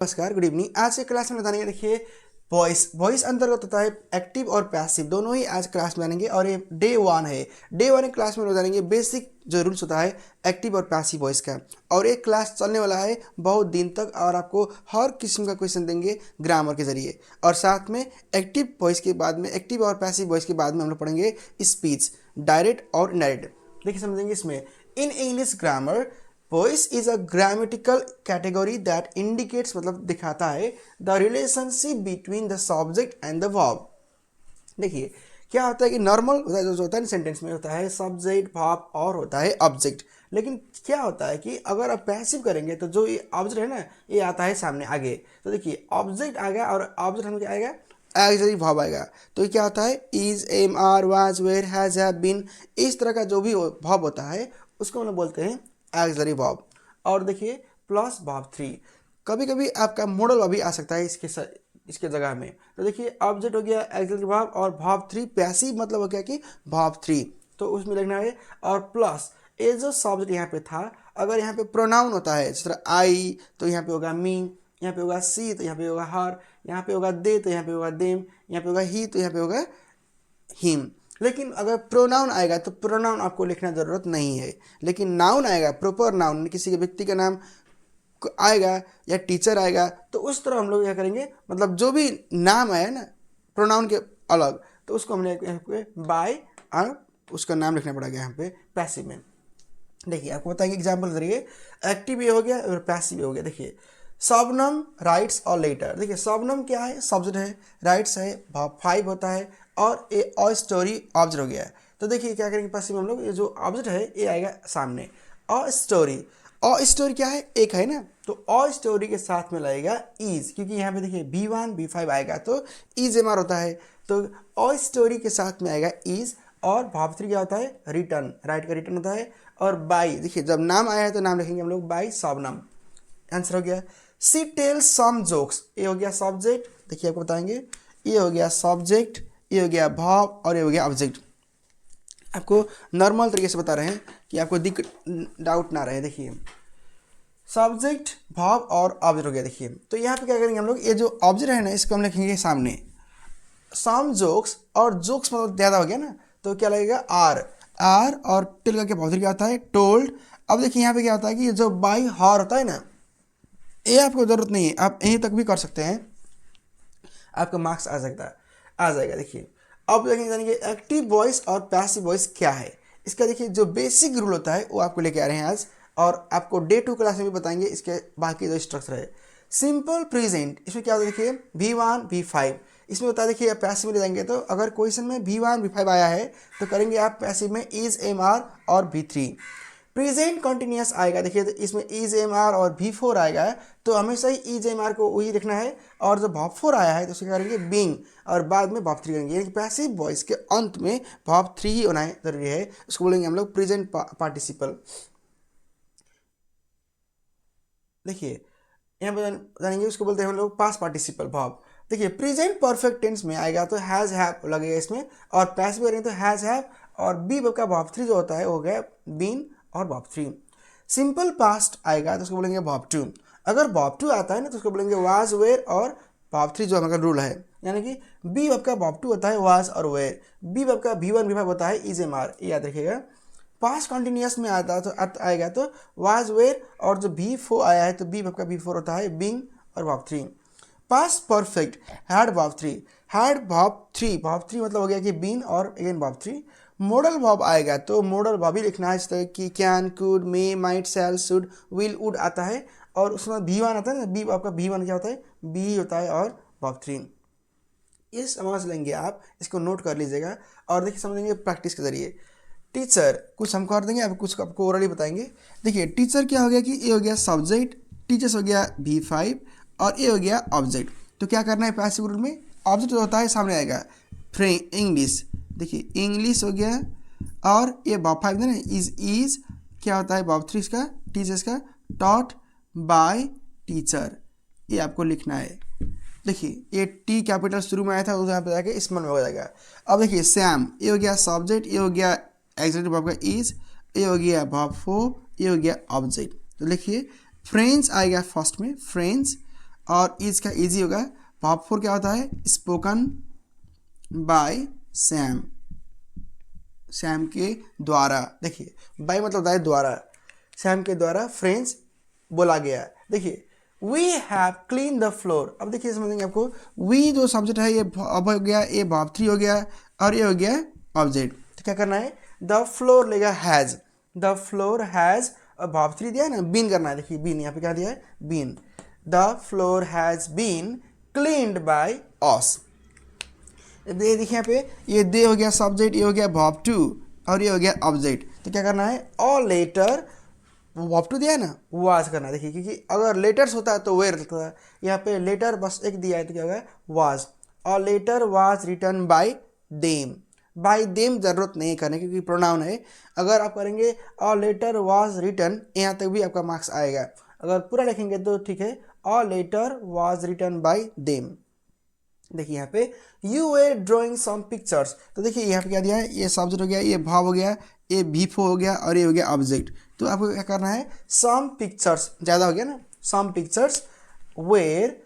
नमस्कार, good evening. आज के क्लास में बताएंगे, देखिए वॉइस अंतर्गत होता है एक्टिव और पैसिव, दोनों ही आज क्लास में आएंगे। और ये डे 1 है। डे 1 क्लास में बताएंगे बेसिक जो रूल्स होता है एक्टिव और पैसिव वॉइस का। और एक क्लास चलने वाला है बहुत दिन तक, और आपको हर किस्म का क्वेश्चन देंगे ग्रामर के जरिए। और साथ में एक्टिव वॉइस के बाद में, एक्टिव और पैसिव वॉइस के बाद में हम लोग पढ़ेंगे स्पीच, डायरेक्ट और इनडायरेक्ट। देखिए समझेंगे इसमें। In English grammar, voice is a grammatical category that indicates, मतलब दिखाता है the relationship between the subject and the verb. देखिए क्या होता है कि नॉर्मल जो होता है सेंटेंस में होता है सब्जेक्ट, वर्ब और होता है ऑब्जेक्ट। लेकिन क्या होता है कि अगर आप पैसिव करेंगे तो जो ये ऑब्जेक्ट है ना, ये आता है सामने आगे। तो देखिए ऑब्जेक्ट आ गया, और ऑब्जेक्ट हमें क्या आएगा, एक्सिलरी वर्ब आएगा। तो ये क्या होता है, is, am, are, was, were, has, have, been, इस तरह का जो भी वर्ब होता है उसको हम लोग बोलते हैं एक्सिलरी वर्ब। और देखिए प्लस वर्ब 3, कभी कभी आपका मॉडल वर्ब भी आ सकता है इसके जगह में। तो देखिए ऑब्जेक्ट हो गया एक्सिलरी वर्ब, और वर्ब 3 पैसिव मतलब हो गया कि वर्ब 3, तो उसमें लिखना है। और प्लस ये जो सब्जेक्ट यहाँ पे था, अगर यहाँ पे प्रोनाउन होता है जिस तरह आई, तो यहाँ पे होगा मी, यहाँ पे होगा सी, तो यहाँ पे होगा हर, यहाँ पे होगा दे, तो यहाँ पे होगा देम, यहाँ पे होगा ही, तो यहाँ पे होगा हिम। लेकिन अगर प्रोनाउन आएगा तो प्रोनाउन आपको लिखना ज़रूरत नहीं है। लेकिन नाउन आएगा, प्रॉपर नाउन, किसी के व्यक्ति का नाम आएगा या टीचर आएगा, तो उस तरह हम लोग क्या करेंगे, मतलब जो भी नाम आया ना प्रोनाउन के अलग, तो उसको हमने यहाँ पे बाय उसका नाम लिखना पड़ेगा यहाँ पे पैसिव में। देखिए आपको बताएंगे एग्जाम्पल जरिए। एक्टिव ये हो गया और पैसिव ये हो गया। देखिए शबनम राइट्स और लेटर। देखिए शबनम क्या है, सब्जेक्ट है, राइट्स है, वर्ब 5 होता है, और ए अ स्टोरी ऑब्जेक्ट हो गया है। तो देखिए क्या करेंगे पैसिव में हम लोग, ये जो ऑब्जेक्ट है ये आएगा सामने। अ स्टोरी, अ स्टोरी क्या है, एक है ना, तो अ स्टोरी के साथ में लगेगा इज, क्योंकि यहाँ पे देखिए B1 B5 आएगा तो इज एम आर होता है, तो अ स्टोरी के साथ में आएगा इज। और वर्ब 3 क्या होता है, रिटर्न, राइट का रिटर्न होता है। और बाई, देखिए जब नाम आया है तो नाम लिखेंगे हम लोग बाई शबनम, आंसर हो गया। सी टेल्स सम जोक्स, ये हो गया सब्जेक्ट, देखिए आपको बताएंगे, ये हो गया सब्जेक्ट, ये हो गया वर्ब, और ये हो गया ऑब्जेक्ट। आपको नॉर्मल तरीके से बता रहे हैं कि आपको डाउट ना रहे। देखिए सब्जेक्ट, वर्ब और ऑब्जेक्ट हो गया। देखिए तो यहाँ पे क्या करेंगे हम लोग, ये जो ऑब्जेक्ट है ना इसको हम लिखेंगे सामने। सम जोक्स, और जोक्स मतलब ज़्यादा हो गया ना, तो क्या लगेगा आर, आर, और टिल का क्या बहुत क्या होता है, टोल्ड। अब देखिए यहाँ पे क्या होता है कि ये जो बाई हॉर होता है ना, ये आपको ज़रूरत नहीं है, आप यहीं तक भी कर सकते हैं, आपका मार्क्स आ सकता है, आ जाएगा। देखिए अब देखेंगे जानेंगे एक्टिव वॉइस और पैसिव वॉइस क्या है। इसका देखिए जो बेसिक रूल होता है वो आपको लेके आ रहे हैं आज, और आपको डे 2 क्लास में भी बताएंगे इसके बाकी जो स्ट्रक्चर है। सिंपल प्रेजेंट, इसमें क्या होता है, देखिए V1 V5, इसमें होता है देखिए आप पैसिव में ले जाएंगे तो अगर क्वेश्चन में V1 V5 आया है तो करेंगे आप पैसिव में इज, एम, आर और V3। प्रेजेंट कंटिन्यूस आएगा, देखिए तो इसमें इज, एम, आर और V4 आएगा, तो हमेशा ही इज, एम, आर को वही लिखना है। और जब वर्ब 4 आया है तो उसको करेंगे बीइंग, और बाद में वर्ब 3 करेंगे, यानी कि पैसिव वॉइस के अंत में वर्ब 3 ही होना जरूरी है। उसको बोलेंगे हम लोग प्रेजेंट पार्टिसिपल। देखिए यहाँ पे जानेंगे, उसको बोलते हैं हम लोग पास्ट पार्टिसिपल वर्ब। देखिए प्रेजेंट परफेक्ट टेंस में आएगा तो हैज, हैव लगेगा इसमें, और पैसिव करेंगे तो हैज, हैव, और बी का वर्ब 3 जो होता है वो हो गया बीन और वर्ब 3। सिंपल पास्ट आएगा तो उसको बोलेंगे वर्ब 2। अगर वर्ब 2 आता है ना तो उसको बोलेंगे वाज, वेयर और वर्ब 3 जो हमारा रूल है, यानी कि बी का वर्ब 2 होता है वाज और वेयर, बी का V1 V5 होता है इज, एम, आर, याद रखिएगा। पास्ट कंटिन्यूस में आता तो आएगा तो वाज, वेयर, और जो V4 आया है तो बी का V4 होता है बिंग और verb 3। Past perfect had verb 3, had verb 3, verb 3 मतलब हो गया कि बीन और अगेन वर्ब 3। मॉडल वर्ब आएगा तो मॉडल वर्ब ही लिखना है, इस तरह कि can, could, may, might, shall, should, will, would आता है, और उसमें V1 आता है ना, बी आपका V1 क्या होता है, बी होता है और वर्ब 3। ये समझ लेंगे आप, इसको नोट कर लीजिएगा। और देखिए समझेंगे प्रैक्टिस के जरिए। टीचर कुछ हम कर देंगे, अब कुछ आपको ओरली बताएंगे। देखिए टीचर क्या हो गया कि ये हो गया सब्जेक्ट, टीचर्स हो गया V5, और ये हो गया ऑब्जेक्ट। तो क्या करना है पैसिव रूल में, ऑब्जेक्ट जो होता है सामने आएगा, इंग्लिश, देखिए इंग्लिश हो गया, और ये वर्ब 5 ना, इज क्या होता है वर्ब 3 इसका, टीचर्स का, टॉट बाय टीचर, ये आपको लिखना है। देखिए ये टी कैपिटल शुरू में आया था, उस यहाँ पे जाके स्मॉल में हो जाएगा। अब देखिए सैम, ये हो गया सब्जेक्ट, ये हो गया एग्जैक्टिव वर्ब का इज, ये हो गया वर्ब 4, ये हो गया ऑब्जेक्ट। तो लिखिए फ्रेंड्स आएगा फर्स्ट में, फ्रेंड्स, और इसका इजी होगा। वर्ब 4 क्या होता है? स्पोकन बाय सैम, सैम के द्वारा। देखिए बाय मतलब होता है द्वारा, सैम के द्वारा फ्रेंड्स बोला गया। देखिए we have clean the floor. अब देखिए समझेंगे आपको, वी जो सब्जेक्ट है ये अब हो गया, ये वर्ब 3 हो गया और ये हो गया ऑब्जेक्ट। तो क्या करना है? द फ्लोर लेगा हैज, द फ्लोर हैज, और वर्ब 3 दिया है ना, बीन करना है। देखिए बीन, यहाँ पे क्या दिया है? Been. The floor has been cleaned by us. ये देखिए यहाँ पे, ये दे हो गया सब्जेक्ट, ये हो गया वर्ब 2 और ये हो गया ऑब्जेक्ट। तो क्या करना है? और लेटर, वर्ब 2 दिया है ना, वाज करना है। देखिए क्योंकि अगर लेटर्स होता है तो वेयर लगता है, यहाँ पे लेटर बस एक दिया है तो क्या होगा? वाज। और letter was written by them. By them जरूरत नहीं करने क्योंकि प्रोनाउन है। अगर आप करेंगे और लेटर वाज रिटन, यहाँ तक भी आपका मार्क्स आएगा। अगर पूरा लिखेंगे तो ठीक है, और letter was written by them. देखिए यहाँ पे you a drawing some pictures. तो देखिए यहाँ पे क्या दिया है? ये सब्जेक्ट हो गया, ये भाव हो गया, ये भीफो हो गया और ये हो गया ऑब्जेक्ट। तो आपको क्या करना है? सम पिक्चर्स, ज़्यादा हो गया ना, सम पिक्चर्स वेयर,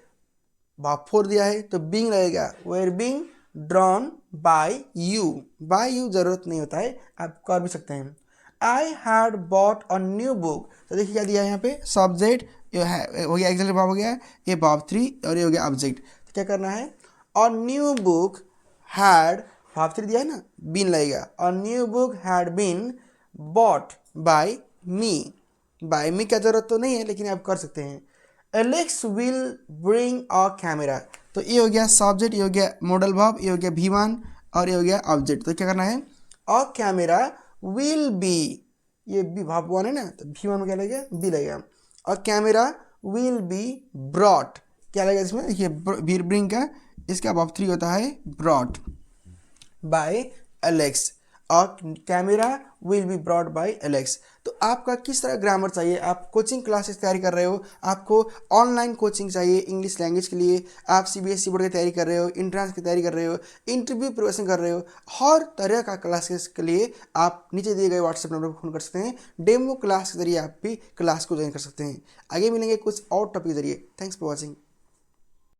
भाव 4 दिया है तो बीइंग लगेगा, were being drawn by you. By you जरूरत नहीं होता है, आप कर भी सकते हैं। I had bought a new book. तो देखिए क्या दिया है यहाँ पे? सब्जेक्ट हो गया, एग्जैक्ट भाव हो गया, ये वर्ब 3 और ये हो गया ऑब्जेक्ट। तो क्या करना है? A new book had, verb 3 दिया है ना, बीन लगेगा। A new book had been bought by me. By me का जरूरत तो नहीं है लेकिन आप कर सकते हैं। Alex will bring a camera. तो ये हो गया सब्जेक्ट, ये हो गया मॉडल वर्ब, ये हो गया V1 और ये हो गया ऑब्जेक्ट। तो क्या करना है? अ कैमरा विल बी, ये बी वर्ब 1 है ना, तो V1 में क्या लगेगा? बी लगेगा। A camera will be brought, क्या लगेगा इसमें? देखिए ब्रिंग का, इसका वर्ब 3 होता है ब्रॉट बाय एलेक्स। और camera will be brought by Alex. तो आपका किस तरह ग्रामर चाहिए? आप कोचिंग क्लासेस तैयारी कर रहे हो, आपको ऑनलाइन कोचिंग चाहिए इंग्लिश लैंग्वेज के लिए, आप CBSE बोर्ड की तैयारी कर रहे हो, इंट्रांस की तैयारी कर रहे हो, इंटरव्यू प्रिपरेशन कर रहे हो, हर तरह का क्लासेस के लिए आप नीचे दिए गए व्हाट्सएप नंबर पर फोन कर सकते हैं। डेमो क्लास के जरिए आप भी क्लास को ज्वाइन कर सकते हैं। आगे मिलेंगे कुछ और टॉपिक के जरिए। Thanks for watching.